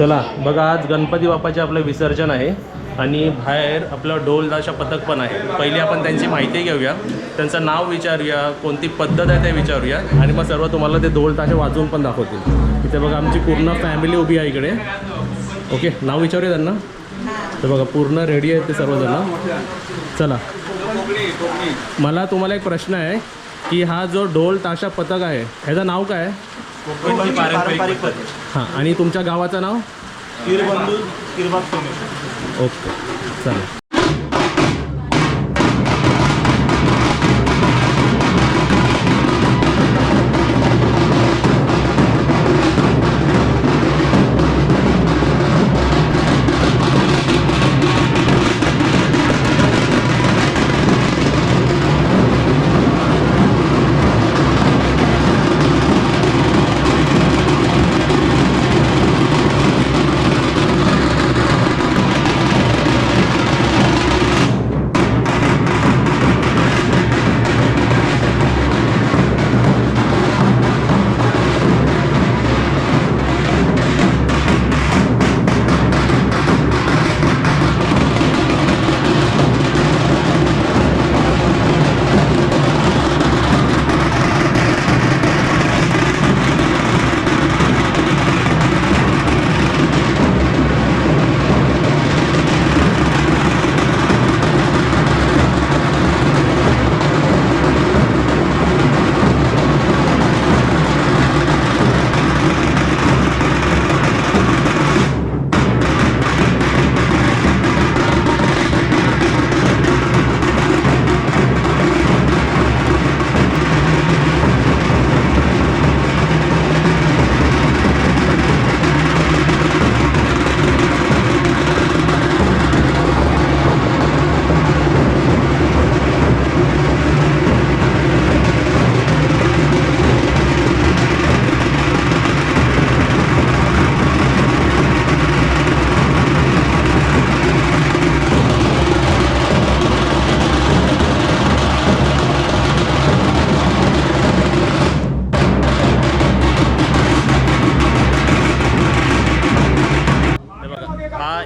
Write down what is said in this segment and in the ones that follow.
चला बघा, आज गणपती बाप्पाचे आपलं विसर्जन आहे आणि बाहेर आपलं ढोल ताशा पथक पण आहे. पहिले आपण त्यांची माहिती घेऊया, त्यांचं नाव विचारूया, कोणती पद्धत आहे ते विचारूया आणि मग सर्व तुम्हाला ते ढोल ताशे वाजवून पण दाखवतील. इथे बघा आमची पूर्ण फॅमिली उभी आहे इकडे. ओके, नाव विचारूया त्यांना. तर बघा पूर्ण रेडी आहेत ते सर्वजण. चला, मला तुम्हाला एक प्रश्न आहे की हा जो ढोल ताशा पथक आहे ह्याचं नाव काय आहे? पारंपरिक पद्धत. हां, आणि तुमच्या गावाचं नाव? किरबंधू किरबाग सोमेश्वर. ओके, चालेल.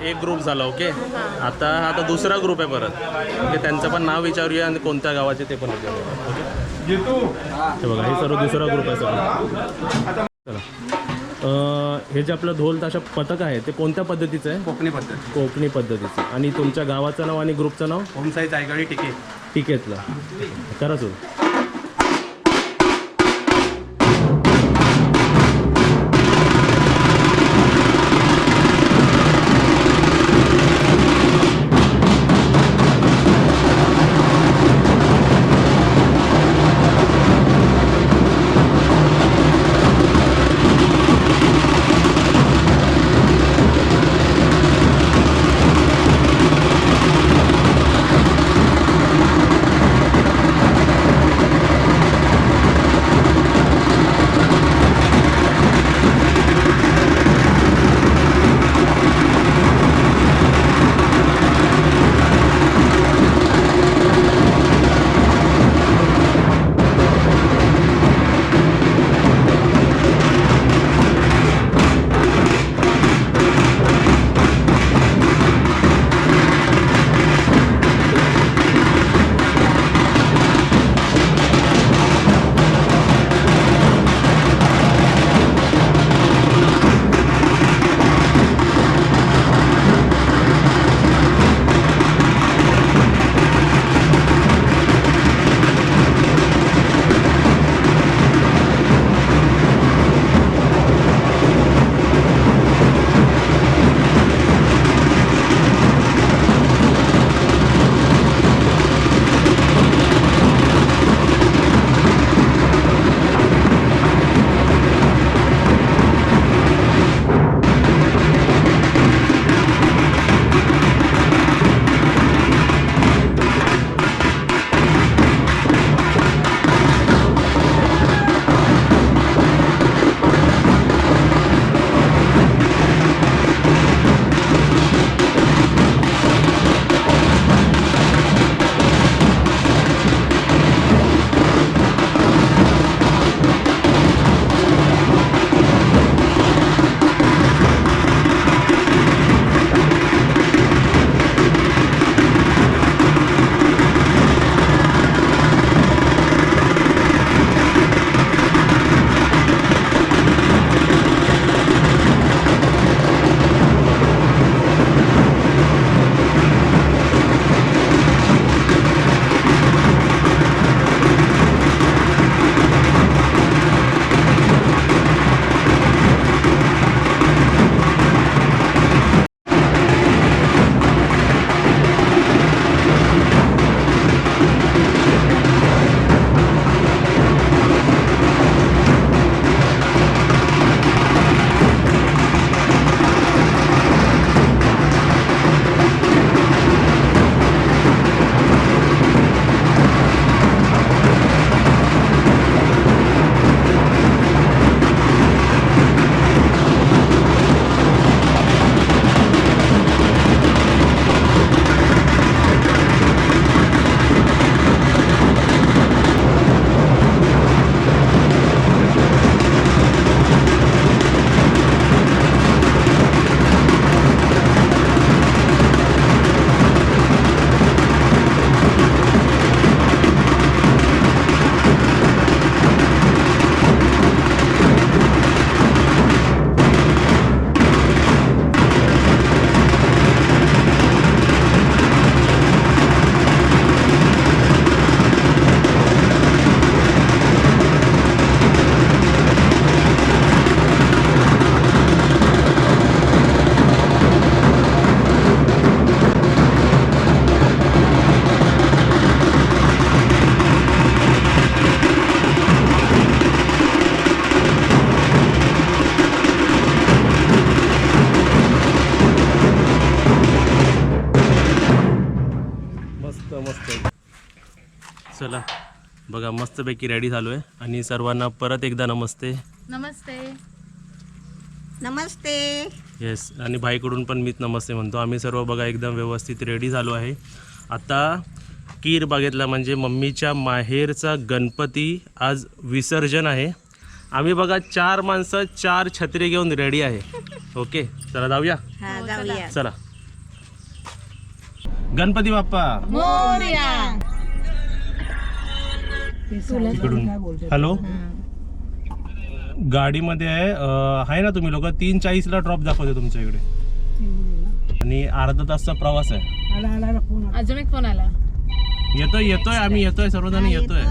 एक ग्रुप झाला. ओके, आता दुसरा ग्रुप आहे परत. ओके, त्यांचं पण नाव विचारूया आणि कोणत्या गावाचे ते पण विचारूया. ओके, हे बघा, हे सर्व दुसरा ग्रुप आहे सगळं. चला, हे जे आपलं ढोल ताशा पथक आहे ते कोणत्या पद्धतीचं आहे? कोकणी पद्धत. कोकणी पद्धतीचं. आणि तुमच्या गावाचं नाव आणि ग्रुपचं नाव? होमसाई जायगडी टिके. टिकेतला. करा सुरू. मस्त आहे. चला बघा मस्तपैकी रेडी झालो आहे आणि सर्वांना परत एकदा नमस्ते. नमस्ते. नमस्ते. येस आणि भाईकडून पण मीच नमस्ते म्हणतो. आम्ही सर्व बघा एकदम व्यवस्थित रेडी झालो आहे. आता कीर बागेतला म्हणजे मम्मीच्या माहेरचा गणपती आज विसर्जन आहे. आम्ही बघा 4 माणसं 4 छत्री घेऊन रेडी आहे. ओके चला जाऊया. हा जाऊया. चला गणपती बाप्पा मोरया. इकडून हॅलो गाडीमध्ये आहे ना तुम्ही लोक 3:40ला ड्रॉप दाखवते तुमच्या इकडे आणि अर्धा तासचा प्रवास आहे. अजून एक फोन आला. येतोय आम्ही येतोय सर्वजण येतोय.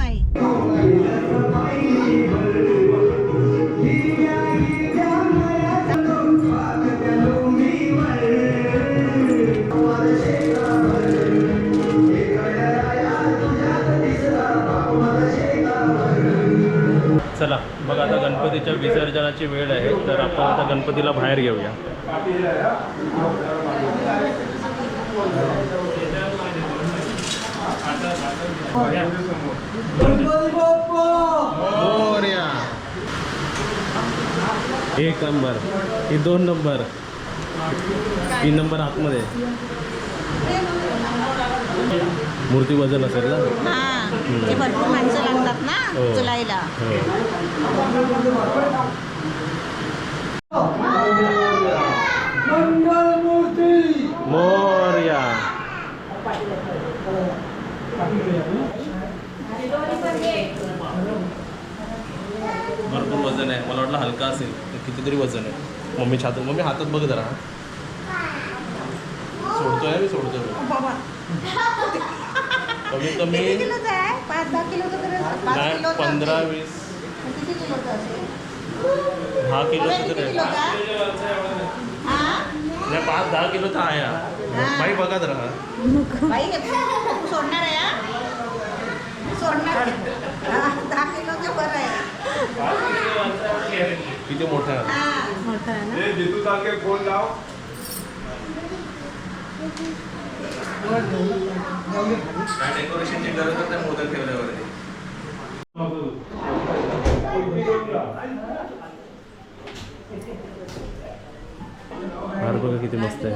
चला बघा आता गणपतीच्या विसर्जनाची वेळ आहे तर आपण आता गणपतीला बाहेर घेऊया. एक नंबर ही 2 नंबर 3 नंबर आतमध्ये मूर्ती वजन असेल ना. हा ते भरपूर माणसं लागतात ना हो. चलायला. मोरया. भरपूर वजन आहे. मला वाटलं हलका असेल तर कितीतरी वजन आहे. मम्मी हातात बघ जरा. मी सोडतोय कमीत कमी किती किलोचं आहे? 5-10 किलोचं तर असेल. 5 नाही किलोचं 15-20 असेल. किती किलोचं असेल? 10 किलोचं किती तर किलोचं आहे. आहे? हा? नाही 5-10 किलोचा आहे हा. बाई बघा जरा. बाई हे तू सोडणार आहे हा? सोडणार. हा, 10 किलोचं बरं आहे. किती मोठा आहे. हा. मोठा आहे ना. काय डेकोरेशनची गरज आहे त्या मोदक ठेवल्यावरती. हार बघा किती मस्त आहे.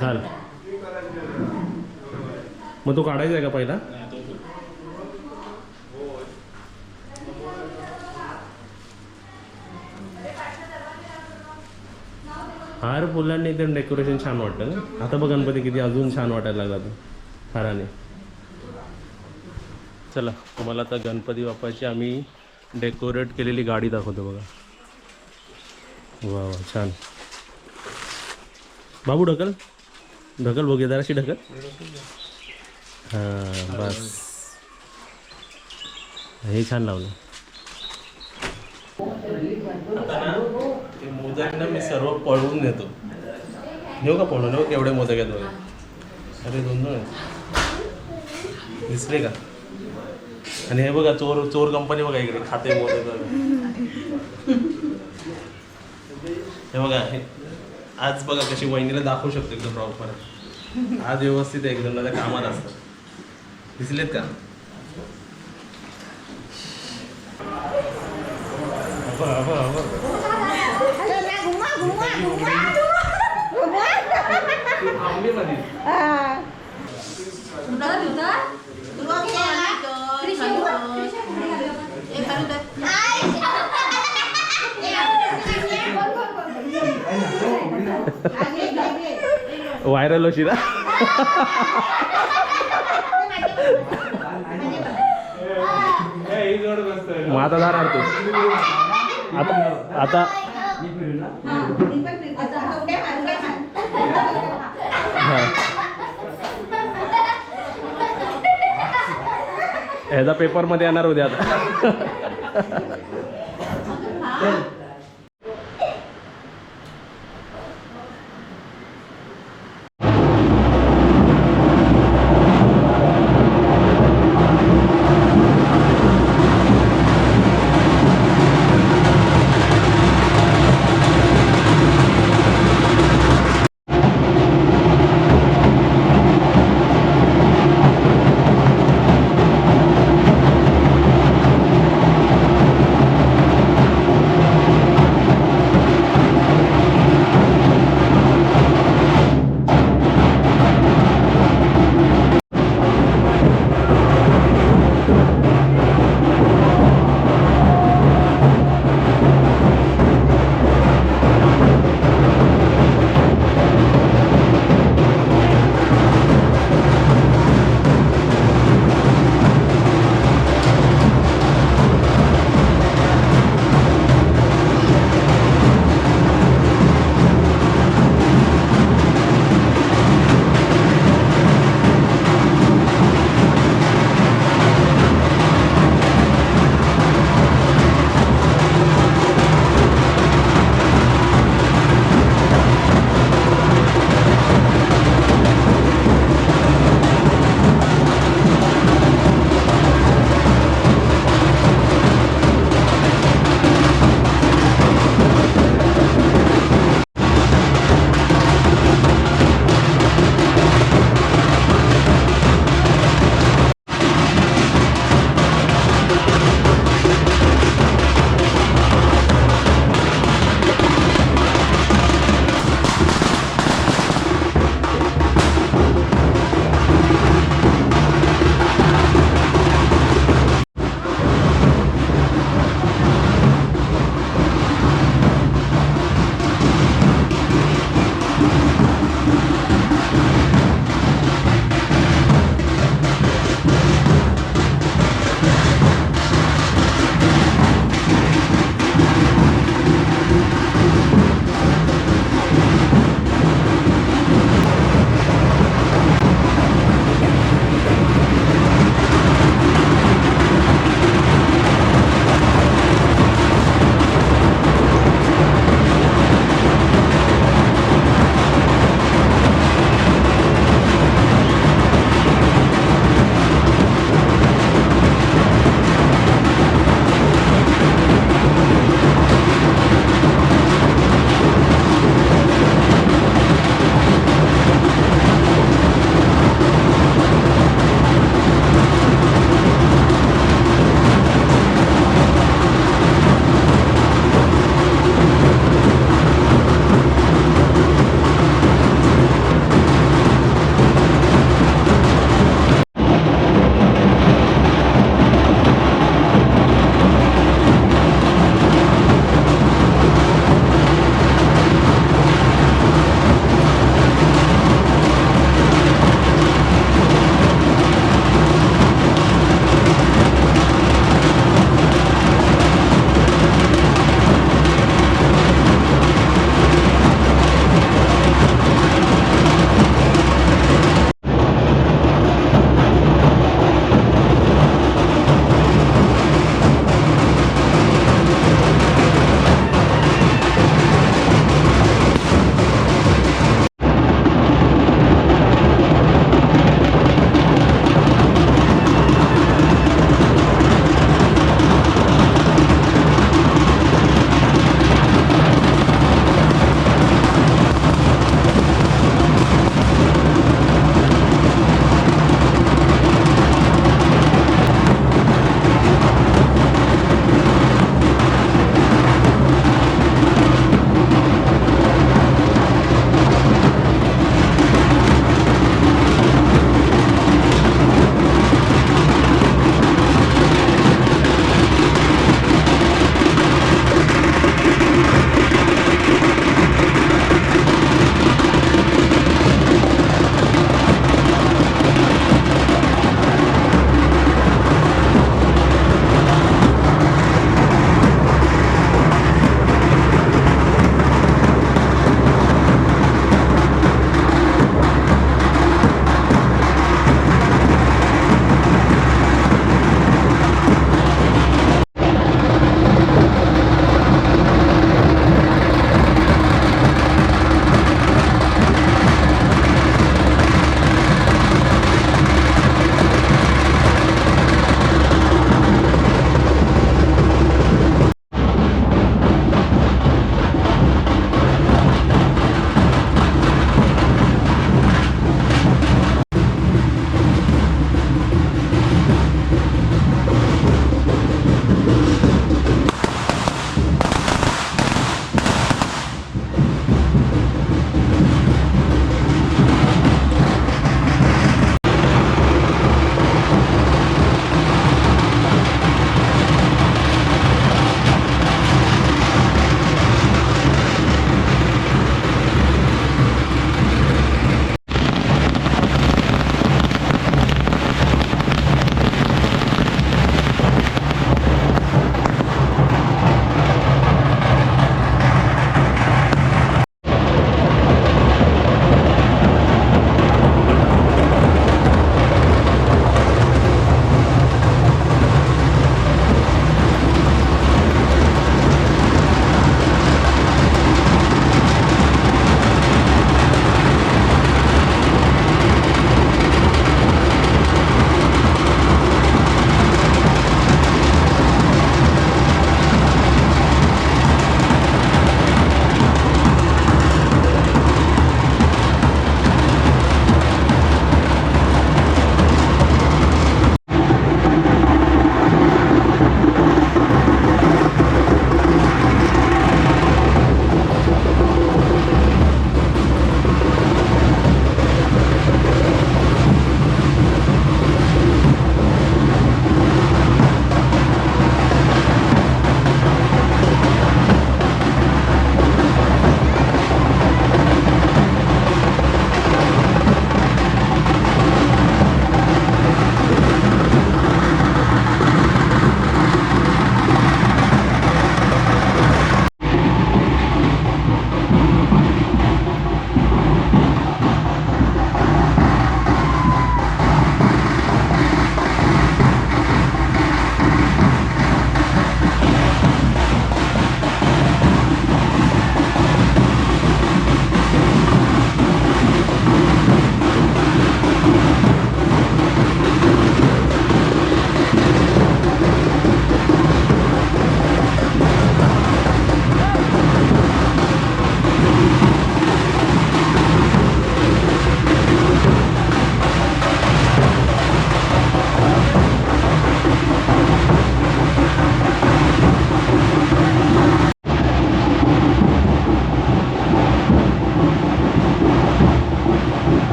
घाल मग तो काढायचा आहे का पहिला. हार फुलांनी एकदम डेकोरेशन छान वाटतं ना. आता बघ गणपती किती अजून छान वाटायला लागला तो हाराने. चला तुम्हाला आता गणपती बाप्पाची आम्ही डेकोरेट केलेली गाडी दाखवतो बघा. वा वा छान. बाबू ढकल बघूया जराशी ढकल. हां बस हे छान लावलं. आता ना ते मोदक ना मी सर्व पळवून नेतो. नेऊ का पळवून? नेऊ केवढे मोदक आहेत बघा. अरे 2 आहेत दिसले का. आणि हे बघा चोर कंपनी बघा इकडे खाते मोदक बघा. हे बघा हे आज बघा कशी वहिनीला दाखवू शकतो एकदम प्रॉपर. आज व्यवस्थित आहे एकदम. त्या कामात असतात. दिसलेत का. व्हायरल होशी ना. मग आता जाणार तू. आता ह्याचा पेपरमध्ये येणार उद्या आता.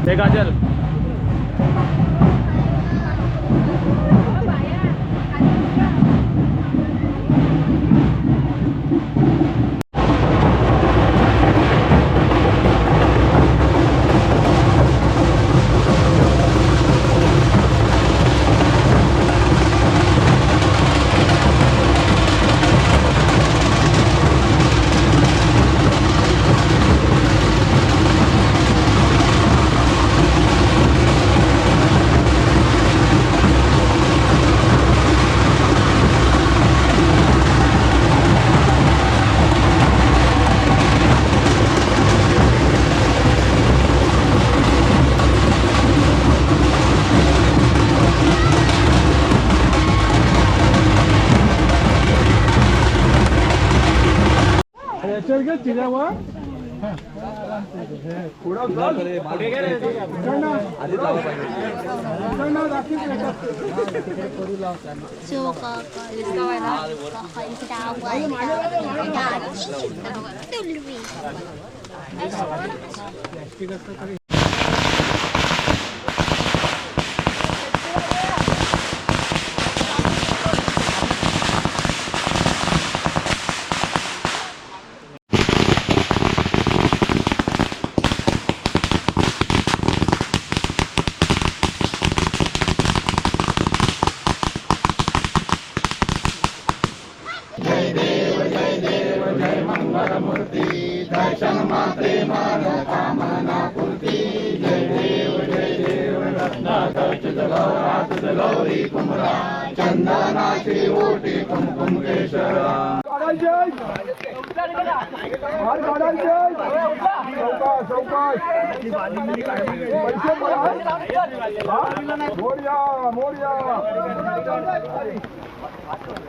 हे काजल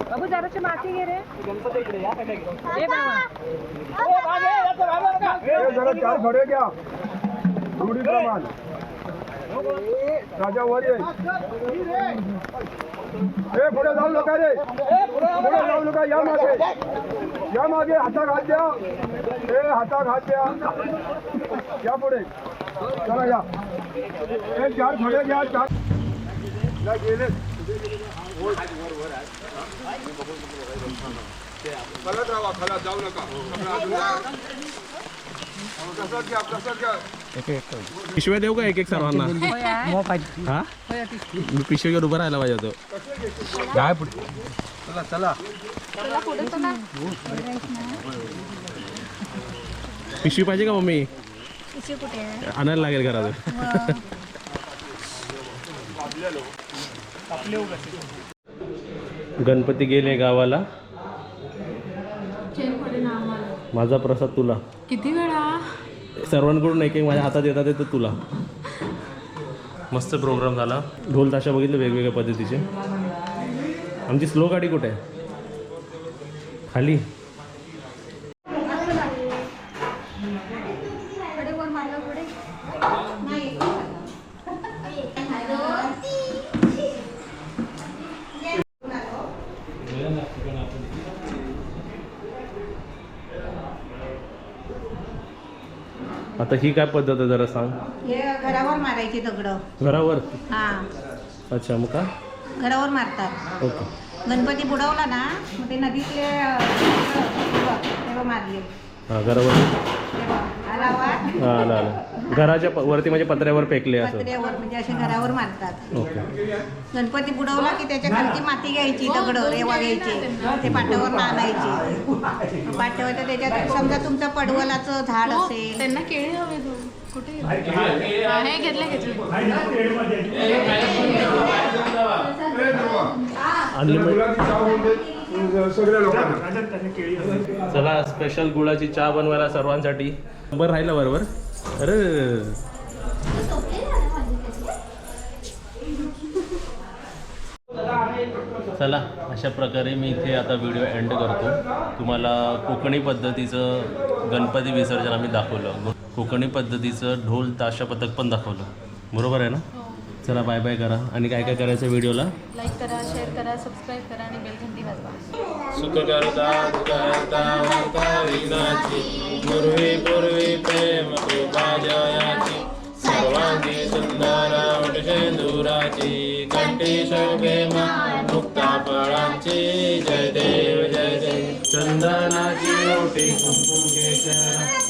बाबू जराशी माती घे रे जरा चार खडे घ्या रुढी प्रमाण राजा वर ये पुढे जाऊ नका रे पुढे जाऊ नका या मागे हातात हात द्या हातात हात द्या या पुढे चला या चार खडे घ्या चार गेले खलत राहा खलत जाऊ नका पिशव्या देऊ का एक एक सर्वांना हा मी पिशवी घेऊन उभं राहायला पाहिजे होतो काय पुढे चला पिशवी पाहिजे का मम्मी आणायला लागेल घरात गणपती गेले गावाला माझा प्रसाद तुला किती वेळा सर्वांकडून एक एक माझ्या हातात येतात ते तुला मस्त प्रोग्राम झाला ढोल ताशा बघितले वेगवेगळ्या पद्धतीचे आमची स्लो गाडी कुठे आहे खाली आता ही काय पद्धत आहे जरा सांग हे घरावर मारायची दगड घरावर हा अच्छा मग का घरावर मारतात ओके गणपती बुडवला ना मग ते नदीतले तेव्हा मारले हां घरावर तेव्हा आला वाट हां आलं आलं घराच्या वरती म्हणजे पत्र्यावर फेकले असं पत्र्यावर म्हणजे असे घरावर मारतात ओके गणपती बुडवला की त्याच्या खालची माती घ्यायची दगड रेवा घ्यायचे ते पाटावर आणायचे पाटावर त्याच्यात समजा तुमचं पडवलाचं झाड असेल त्यांना केळी हवे तू कुठे हे घेतले सगळ्या लोकांना चला स्पेशल गुळाची चहा बनवायला सर्वांसाठी बरं राहिलं बरोबर अरे चला अशा प्रकारे मी इथे आता व्हिडिओ एंड करतो तुम्हाला कोकणी पद्धतीचं गणपती विसर्जन आम्ही दाखवलं कोकणी पद्धतीचं ढोल ताशा पथक पण दाखवलं बरोबर आहे ना चला बाय बाय करा आणि काय काय करायचं व्हिडिओला लाईक करा शेअर करा सबस्क्राईब करा आणि बेल घंटी वाजवा सुखकर्ता दुःखहर्ता वार्ता विघ्नाची पूर्वी प्रेम कृपा जयाची सर्वांगी प्रेमा मुक्ता फळांची जय देव जय देव चंदनाची ओटी कुंकुम केशर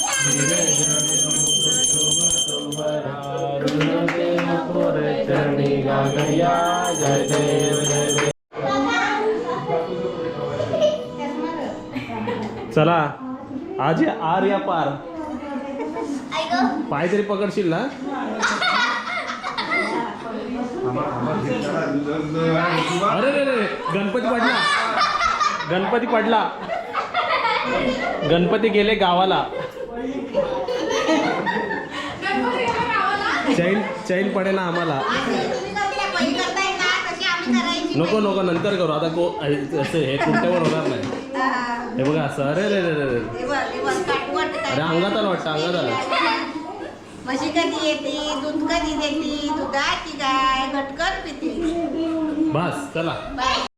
चरणी गागया जय देव जय देव. चला आज या आर या पार पाय तरी पकडशील ना. अरे रे रे गणपती पडला गणपती पडला गणपती गेले गावाला. चैन पडे ना आम्हाला. नको नको नंतर करू आता असं हे कुठल्यावर होणार नाही. हे बघा असं अरे रे रे रे अरे अंगात आलं वाटतं अंगात आलं. म्हशी कधी येते दूध कधी देते दुधाची गाय घटकर पिते. बस चला.